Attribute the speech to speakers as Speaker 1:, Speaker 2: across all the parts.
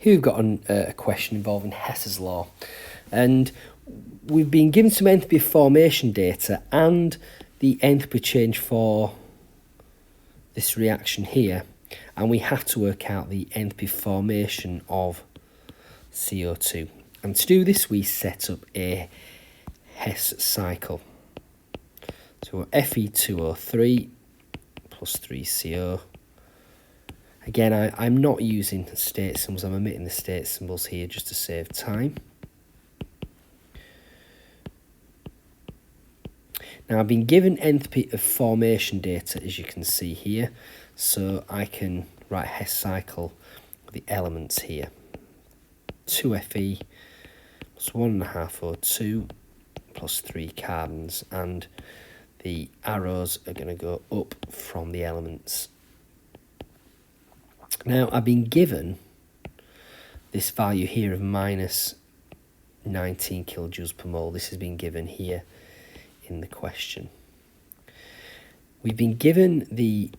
Speaker 1: Here we've got a question involving Hess's law, and we've been given some enthalpy formation data and the enthalpy change for this reaction here, and we have to work out the enthalpy formation of CO2. And to do this, we set up a Hess cycle. So Fe2O3 plus 3CO. Again, I'm not using state symbols, I'm omitting the state symbols here just to save time. Now, I've been given enthalpy of formation data, as you can see here, so I can write a Hess cycle with the elements here. 2Fe plus 1.5 O2 plus 3 carbons, and the arrows are going to go up from the elements. Now, I've been given this value here of minus 19 kilojoules per mole. This has been given here in the question. We've been given the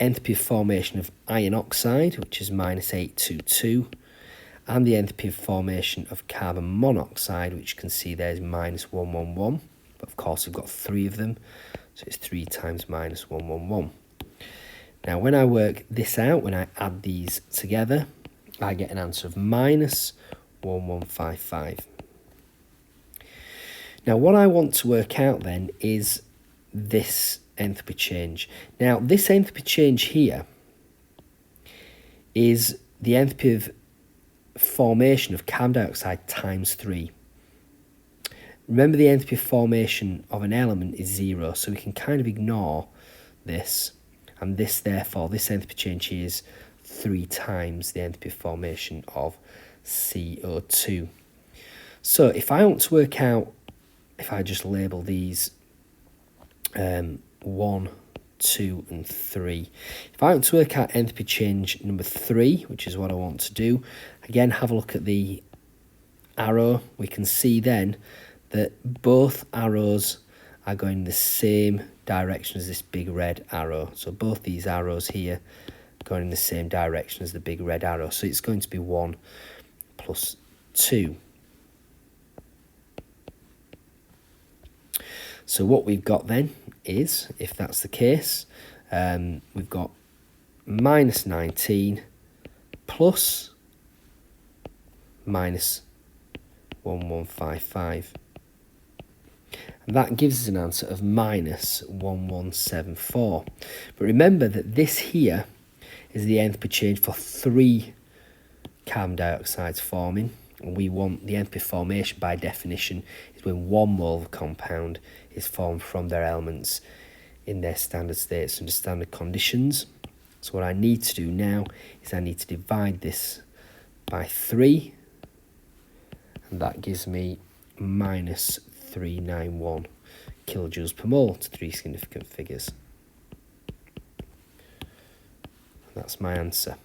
Speaker 1: enthalpy of formation of iron oxide, which is minus 822, and the enthalpy of formation of carbon monoxide, which you can see there is minus 111. But of course, we've got 3 of them, so it's 3 times minus 111. Now, when I work this out, when I add these together, I get an answer of minus 1155. Now, what I want to work out then is this enthalpy change. Now, this enthalpy change here is the enthalpy of formation of carbon dioxide times 3. Remember, the enthalpy of formation of an element is 0, so we can kind of ignore this. And this, therefore, this enthalpy change here is 3 times the enthalpy of formation of CO2. So if I want to work out, if I just label these 1, 2 and 3. If I want to work out enthalpy change number 3, which is what I want to do, again, have a look at the arrow. We can see then that both arrows are going in the same direction as this big red arrow. So both these arrows here going in the same direction as the big red arrow. So it's going to be 1 plus 2. So what we've got then is, if that's the case, we've got minus 19 plus minus 1155. And that gives us an answer of minus 1174. But remember that this here is the enthalpy change for 3 carbon dioxides forming. And we want the enthalpy formation, by definition, is when 1 mole of a compound is formed from their elements in their standard states under standard conditions. So what I need to do now is I need to divide this by 3, and that gives me minus 391 kilojoules per mole to 3 significant figures. That's my answer.